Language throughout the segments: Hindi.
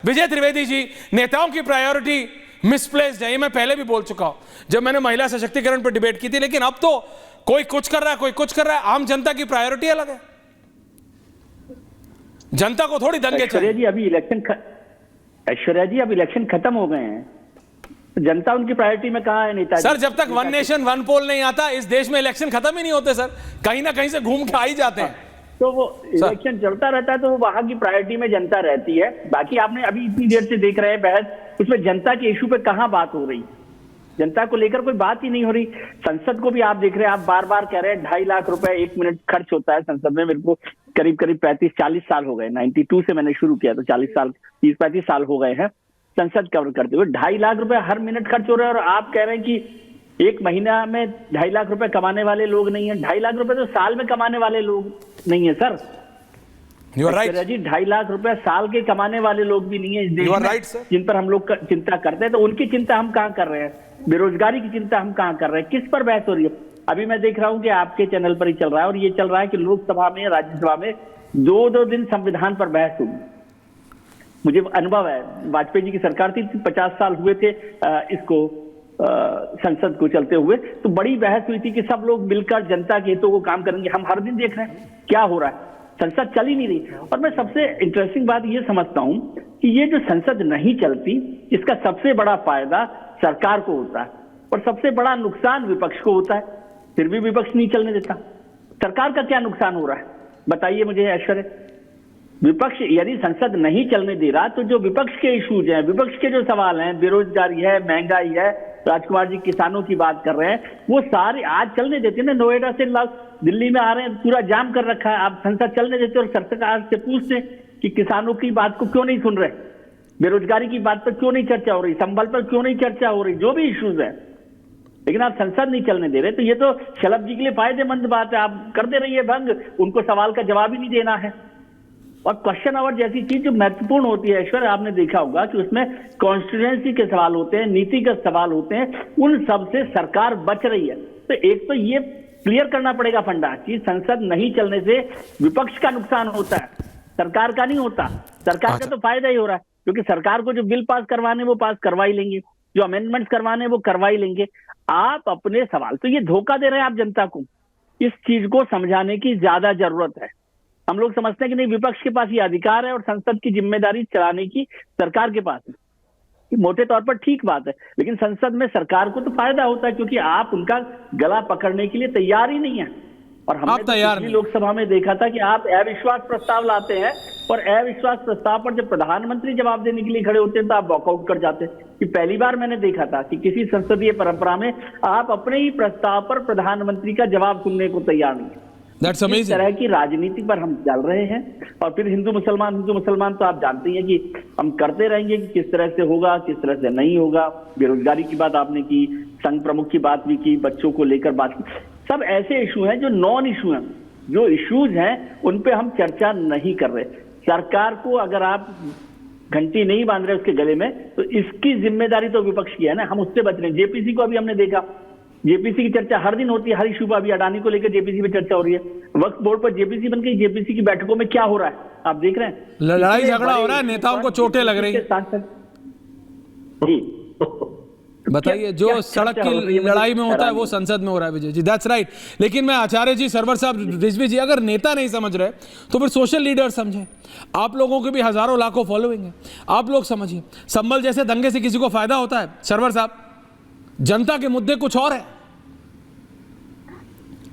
विजय त्रिवेदी जी, नेताओं की प्रायोरिटी मिसप्लेस्ड है, ये मैं पहले भी बोल चुका हूं जब मैंने महिला सशक्तिकरण पर डिबेट की थी। लेकिन अब तो कोई कुछ कर रहा है, कोई कुछ कर रहा है, आम जनता की प्रायोरिटी अलग है। जनता को थोड़ी दंगे ऐश्वर्या जी अभी इलेक्शन खत्म हो गए हैं, तो जनता उनकी प्रायोरिटी में कहां है नेताजी? सर, जब तक वन नेशन वन पोल नहीं आता इस देश में इलेक्शन खत्म ही नहीं होते सर, कहीं ना कहीं से घूम के आ ही जाते हैं। तो वो इलेक्शन चलता रहता है तो वो वहां की प्रायोरिटी में जनता रहती है। बाकी आपने अभी इतनी देर से देख रहे हैं बहस, उसमें जनता के इशू पे कहां बात हो रही, जनता को लेकर कोई बात ही नहीं हो रही। संसद को भी आप देख रहे हैं, आप बार बार कह रहे हैं 2.5 लाख रुपए 1 मिनट खर्च होता है संसद में। मेरे को करीब 35-40 साल हो गए, 92 से मैंने शुरू किया तो 30-35 साल हो गए हैं संसद कवर करते हुए। 2.5 लाख रुपए हर मिनट खर्च हो रहा है और आप कह रहे हैं कि एक महीना में 2.5 लाख रुपए कमाने वाले लोग नहीं है। 2.5 लाख रुपए तो साल में कमाने वाले लोग नहीं है सर। You are right. जी 2.5 लाख रुपए साल के कमाने वाले लोग भी नहीं है इस देश में, right, जिन पर हम लोग चिंता करते हैं। तो उनकी चिंता हम कहां कर रहे हैं, बेरोजगारी की चिंता हम कहां कर रहे हैं, किस पर बहस हो रही है? अभी मैं देख रहा हूं कि आपके चैनल पर ही चल रहा है और ये चल रहा है कि लोकसभा में राज्यसभा में 2-2 दिन संविधान पर बहस होगी। मुझे अनुभव है, वाजपेयी जी की सरकार थी, 50 साल हुए थे इसको संसद को चलते हुए, तो बड़ी बहस हुई थी कि सब लोग मिलकर जनता के हितों को काम करेंगे। हम हर दिन देख रहे हैं क्या हो रहा है, संसद चल ही नहीं रही। और मैं सबसे इंटरेस्टिंग बात ये समझता हूं कि ये जो संसद नहीं चलती, इसका सबसे बड़ा फायदा सरकार को होता है और सबसे बड़ा नुकसान विपक्ष को होता है। फिर भी विपक्ष नहीं चलने देता। सरकार का क्या नुकसान हो रहा है बताइए मुझे ऐश्वर्या? विपक्ष यदि संसद नहीं चलने दे रहा तो जो विपक्ष के इश्यूज हैं, विपक्ष के जो सवाल हैं, बेरोजगारी है, महंगाई है, राजकुमार जी किसानों की बात कर रहे हैं, वो सारे आज चलने देते ना। नोएडा से दिल्ली में आ रहे हैं, पूरा जाम कर रखा है, आप संसद चलने देते और सरकार से पूछते कि किसानों की बात को क्यों नहीं सुन रहे, बेरोजगारी की बात पर क्यों नहीं चर्चा हो रही, संबल पर क्यों नहीं चर्चा हो रही, जो भी इश्यूज है, लेकिन आप संसद नहीं चलने दे रहे। तो ये तो शलभ जी के लिए फायदेमंद बात है, आप करते रहिए भंग, उनको सवाल का जवाब ही नहीं देना है। और क्वेश्चन आवर जैसी चीज जो महत्वपूर्ण होती है ऐश्वर्या, आपने देखा होगा कि उसमें कॉन्स्टिट्यूएंसी के सवाल होते हैं, नीतिगत सवाल होते हैं, उन सब से सरकार बच रही है। तो एक तो ये क्लियर करना पड़ेगा फंडा कि संसद नहीं चलने से विपक्ष का नुकसान होता है, सरकार का नहीं होता। सरकार का तो फायदा ही हो रहा है, क्योंकि सरकार को जो बिल पास करवाने वो पास करवा ही लेंगे, जो अमेंडमेंट्स करवाने वो करवा ही लेंगे। आप अपने सवाल, तो ये धोखा दे रहे हैं आप जनता को। इस चीज को समझाने की ज्यादा जरूरत है। हम लोग समझते हैं कि नहीं, विपक्ष के पास ये अधिकार है और संसद की जिम्मेदारी चलाने की सरकार के पास है। ये मोटे तौर पर ठीक बात है, लेकिन संसद में सरकार को तो फायदा होता है क्योंकि आप उनका गला पकड़ने के लिए तैयार ही नहीं है। और हमने पिछली लोकसभा में देखा था कि आप अविश्वास प्रस्ताव लाते हैं और अविश्वास प्रस्ताव पर जब प्रधानमंत्री जवाब देने के लिए खड़े होते हैं तो आप वॉकआउट कर जाते हैं। कि पहली बार मैंने देखा था कि किसी संसदीय परंपरा में आप अपने ही प्रस्ताव पर प्रधानमंत्री का जवाब सुनने को तैयार नहीं है। इस तरह की राजनीति पर हम चल रहे हैं। और फिर हिंदू मुसलमान तो आप जानते हैं कि हम करते रहेंगे कि किस तरह से होगा, किस तरह से नहीं होगा। बेरोजगारी की बात आपने की, संघ प्रमुख की बात भी की, बच्चों को लेकर बात की। सब ऐसे इशू हैं जो नॉन इशू हैं, जो इश्यूज हैं उन पे हम चर्चा नहीं कर रहे। सरकार को अगर आप घंटी नहीं बांध रहे उसके गले में, तो इसकी जिम्मेदारी तो विपक्ष की है ना, हम उससे बच रहे हैं। जेपीसी को अभी हमने देखा, जेपीसी की चर्चा हर दिन होती है, हर इशू पर। अभी अडानी को लेकर जेपीसी पे चर्चा हो रही है, वक्फ बोर्ड पर जेपीसी बन गई। जेपीसी की बैठकों में क्या हो रहा है आप देख रहे हैं, लड़ाई झगड़ा हो रहा है, नेताओं को चोटें लग रही है। बताइए, जो सड़क की लड़ाई में होता है वो संसद में हो रहा है। Vijay ji, that's right. लेकिन मैं आचार्य जी, सरवर साहब, रिजवी जी, अगर नेता नहीं समझ रहे तो फिर सोशल लीडर समझे। आप लोगों के भी हजारों लाखों फॉलोइंग है, आप लोग समझिए। संबल जैसे दंगे से किसी को फायदा होता है? सरवर साहब, जनता के मुद्दे कुछ और है।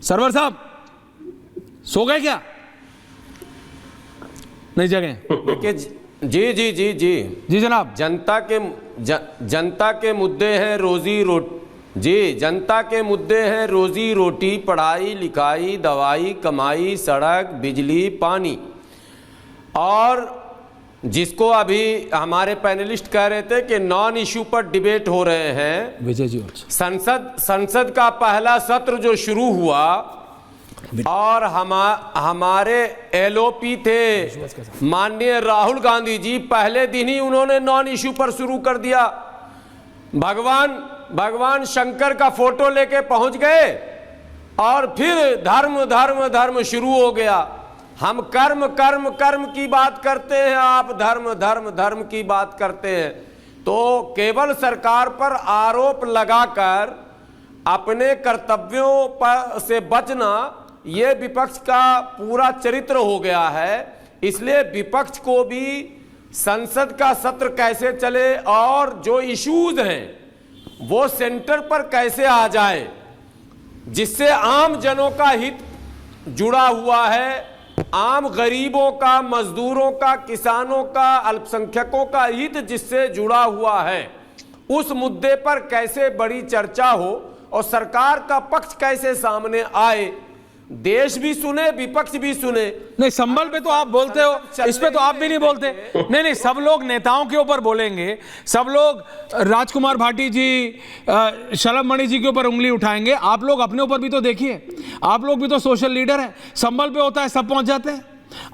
सरवर साहब सो गए क्या? नहीं जगह? जी जनाब। जनता के मुद्दे हैं रोजी रोटी। जी, जनता के मुद्दे हैं रोजी रोटी, पढ़ाई लिखाई, दवाई, कमाई, सड़क, बिजली, पानी। और जिसको अभी हमारे पैनलिस्ट कह रहे थे कि नॉन इशू पर डिबेट हो रहे हैं। विजय जी, संसद का पहला सत्र जो शुरू हुआ और हमारे एलओपी थे माननीय राहुल गांधी जी, पहले दिन ही उन्होंने नॉन इशू पर शुरू कर दिया। भगवान शंकर का फोटो लेके पहुंच गए और फिर धर्म शुरू हो गया। हम कर्म कर्म कर्म की बात करते हैं, आप धर्म धर्म धर्म की बात करते हैं। तो केवल सरकार पर आरोप लगाकर अपने कर्तव्यों पर से बचना ये विपक्ष का पूरा चरित्र हो गया है। इसलिए विपक्ष को भी संसद का सत्र कैसे चले और जो इश्यूज हैं वो सेंटर पर कैसे आ जाए, जिससे आम जनों का हित जुड़ा हुआ है, आम गरीबों का, मजदूरों का, किसानों का, अल्पसंख्यकों का हित जिससे जुड़ा हुआ है, उस मुद्दे पर कैसे बड़ी चर्चा हो और सरकार का पक्ष कैसे सामने आए, देश भी सुने विपक्ष भी सुने। नहीं, संबल पे तो आप बोलते हो, इस पे तो आप भी नहीं बोलते। नहीं नहीं, सब लोग नेताओं के ऊपर बोलेंगे, सब लोग राजकुमार भाटी जी, शलभ मणि जी के ऊपर उंगली उठाएंगे। आप लोग अपने ऊपर भी तो देखिए, आप लोग भी तो सोशल लीडर हैं। संबल पे होता है सब पहुंच जाते हैं।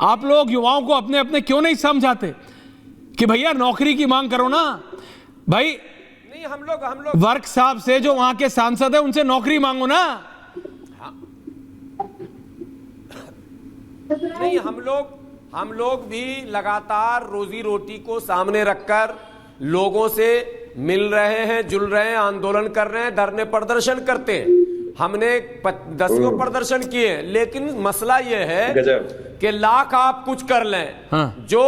आप लोग युवाओं को अपने अपने क्यों नहीं समझाते कि भैया नौकरी की मांग करो ना भाई। नहीं, हम लोग वर्क साहब से, जो वहां के सांसद है, उनसे नौकरी मांगो ना। नहीं, हम लोग भी लगातार रोजी रोटी को सामने रखकर लोगों से मिल रहे हैं, जुल रहे हैं, आंदोलन कर रहे हैं, धरने प्रदर्शन करते हैं। हमने 10 प्रदर्शन किए, लेकिन मसला यह है कि लाख आप कुछ कर लें, हाँ। जो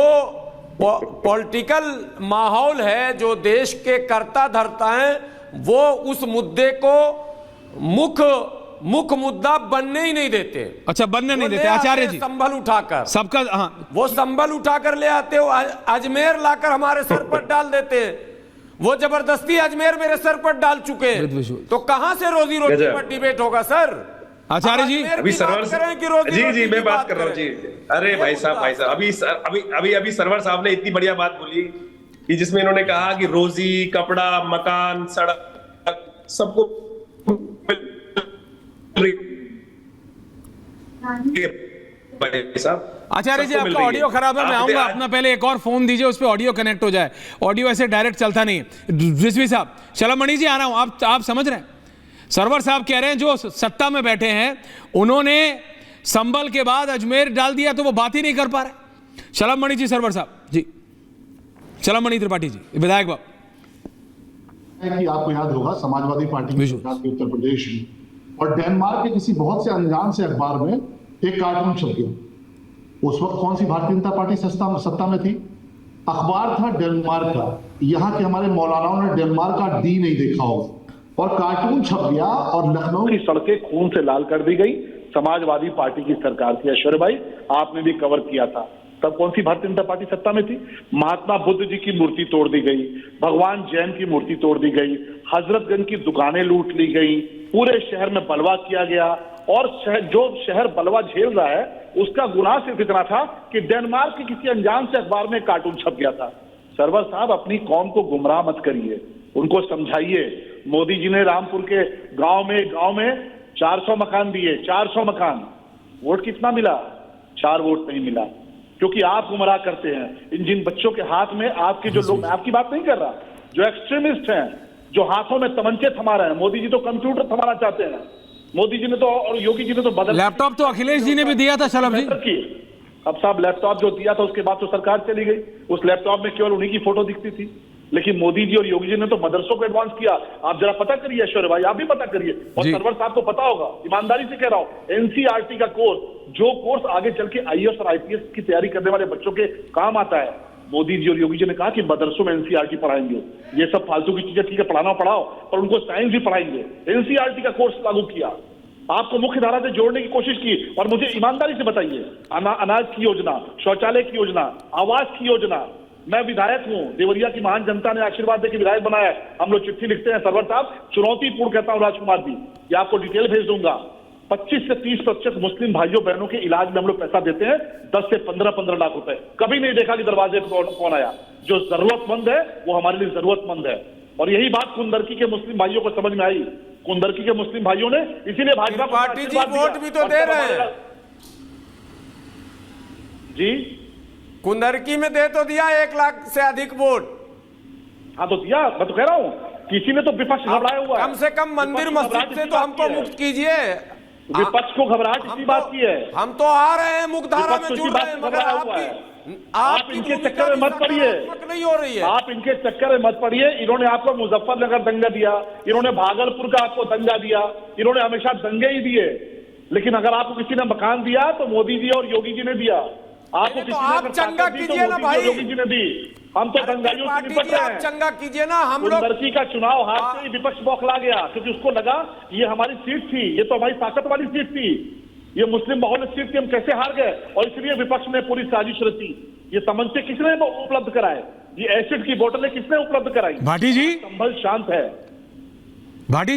पॉलिटिकल माहौल है, जो देश के कर्ता धर्ता हैं, वो उस मुद्दे को मुख्य मुद्दा बनने ही नहीं देते। अच्छा, बनने नहीं देते आचार्य जी। संभल उठाकर सबका, हाँ, वो संभल उठाकर ले आते हो, अजमेर लाकर हमारे सर पर डाल देते हैं। वो जबरदस्ती अजमेर मेरे सर पर डाल चुके हैं, तो कहां से रोजी रोटी पर डिबेट होगा सर? आचार्य जी अभी सरवर जी मैं बात कर रहा हूँ जी। अरे भाई साहब अभी सरवर साहब ने इतनी बढ़िया बात बोली कि जिसमें इन्होंने कहा कि रोजी, कपड़ा, मकान, सड़क सबको आचार्य जी, आपका ऑडियो खराब है, मैं आऊंगा अपना, पहले एक और फोन दीजिए, उस पर ऑडियो कनेक्ट हो जाए। ऑडियो ऐसे डायरेक्ट चलता नहीं है। रिजवी साहब, शलभ मणि जी आ रहा हूं, आप समझ रहे हैं? सरवर साहब कह रहे हैं जो सत्ता में बैठे हैं उन्होंने संबल के बाद अजमेर डाल दिया, तो वो बात ही नहीं कर पा रहे। शलभ मणि जी, सरवर साहब जी, शलभ मणि त्रिपाठी जी, विधायक बाब। कि आपको याद होगा समाजवादी पार्टी की सरकार के उत्तर प्रदेश में और डेनमार्क के किसी बहुत से अनजान से अखबार में एक कार्टून छप गया। उस वक्त कौन सी भारतीय जनता पार्टी सत्ता में थी? अखबार था डेनमार्क का। यहाँ के हमारे मौलानाओं ने डेनमार्क का डी नहीं देखा होगा और कार्टून छप गया और लखनऊ की सड़कें खून से लाल कर दी गई। समाजवादी पार्टी की सरकार थी, ऐश्वर्य भाई आपने भी कवर किया था। तब कौन सी भारतीय जनता पार्टी सत्ता में थी? महात्मा बुद्ध जी की मूर्ति तोड़ दी गई, भगवान जैन की मूर्ति तोड़ दी गई, हजरतगंज की दुकानें लूट ली गई, पूरे शहर में बलवा किया गया। और जो शहर बलवा झेल रहा है उसका गुनाह सिर्फ इतना था कि डेनमार्क के किसी अनजान से अखबार में कार्टून छप गया था। सरवर साहब, अपनी कौम को गुमराह मत करिए, उनको समझाइए। मोदी जी ने रामपुर के गांव में 400 मकान दिए, 400 मकान। वोट कितना मिला? 4 वोट नहीं मिला, क्योंकि आप गुमराह करते हैं। इन जिन बच्चों के हाथ में आपके जो लोग, मैं आपकी बात नहीं कर रहा, जो एक्सट्रीमिस्ट हैं, जो हाथों में तमंचे थमा रहे हैं। मोदी जी तो कंप्यूटर थमाना चाहते हैं, मोदी जी ने तो, और योगी जी ने तो बदल, लैपटॉप तो अखिलेश जी ने भी दिया था शलभ जी। अब साहब लैपटॉप जो दिया था उसके बाद तो सरकार चली गई, उस लैपटॉप में केवल उन्हीं की फोटो दिखती थी। लेकिन मोदी जी और योगी जी ने तो मदरसों को एडवांस किया। आप जरा पता करिए ऐश्वर्य भाई, आप भी पता करिए, और सरवर साहब को पता होगा, ईमानदारी से कह रहा हूं, एनसीईआरटी का कोर्स, जो कोर्स आगे चल के आईएएस और आईपीएस की तैयारी करने वाले बच्चों के काम आता है, मोदी जी और योगी जी ने कहा कि मदरसों में एनसीईआरटी पढ़ाएंगे। ये सब फालतू की चीजें ठीक है, पढ़ाना पढ़ाओ, पर उनको साइंस भी पढ़ाएंगे। एनसीईआरटी का कोर्स लागू किया, आपको मुख्य धारा से जोड़ने की कोशिश की। और मुझे ईमानदारी से बताइए, अनाज की योजना, शौचालय की योजना, आवास की योजना। मैं विधायक हूं, देवरिया की महान जनता ने आशीर्वाद देकर विधायक बनाया है। हम लोग चिट्ठी लिखते हैं सरवर साहब, चुनौतीपूर्ण कहता हूं राजकुमार जी, ये आपको डिटेल भेज दूंगा। 25 से 30% मुस्लिम भाइयों बहनों के इलाज में हम लोग पैसा देते हैं, 10 से 15 लाख रुपए। कभी नहीं देखा कि दरवाजे पर कौन आया। जो जरूरतमंद है वो हमारे लिए जरूरतमंद है। और यही बात कुंदरकी के मुस्लिम भाइयों को समझ में आई। कुंदरकी के मुस्लिम भाइयों ने इसीलिए भाजपा पार्टी जी वोट भी तो दे रहे हैं जी। कुंदरकी में दे तो दिया 1 लाख से अधिक वोट। हाँ तो दिया, मैं तो कह रहा हूं, किसी ने तो विपक्ष घबराया हुआ है। कम से कम मंदिर मस्जिद से तो हमको मुक्त कीजिए। विपक्ष को घबराहट इसी बात की है। हम तो आ रहे हैं, मुख्यधारा में विपक्ष जुड़ इसी रहे हैं, बात से मगर घबराया हुआ है। आप आपकी इनके भूमिका चक्कर में मत पड़िए, सकारात्मक नहीं हो रही है। आप इनके चक्कर में मत पड़िए। इन्होंने आपको मुजफ्फरनगर दंगा दिया, इन्होंने भागलपुर का आपको दंगा दिया, इन्होंने हमेशा दंगे ही दिए। लेकिन अगर आपको किसी ने मकान दिया तो मोदी जी और योगी जी ने दिया। आपको तो किसी ने आप अगर चंगा ताकत दी तो कीजिए ना मोदी जी भाई। और योगी जी ने दी। हम तो दंगाइयों से पार्टी निपट जी, रहे आप हैं। चंगा कीजिए ना, हम लोग कुंदरकी का चुनाव हारते ही विपक्ष बौखला गया, क्योंकि उसको लगा ये हमारी सीट थी, ये तो हमारी ताकत वाली सीट थी, ये मुस्लिम बहुल सीट थी, हम कैसे हार गए। और इसलिए विपक्ष ने पूरी साजिश रची। ये तमंचे किसने उपलब्ध कराए, ये एसिड की बोतलें किसने उपलब्ध कराई? भाटी जी, संभल शांत है। भाटी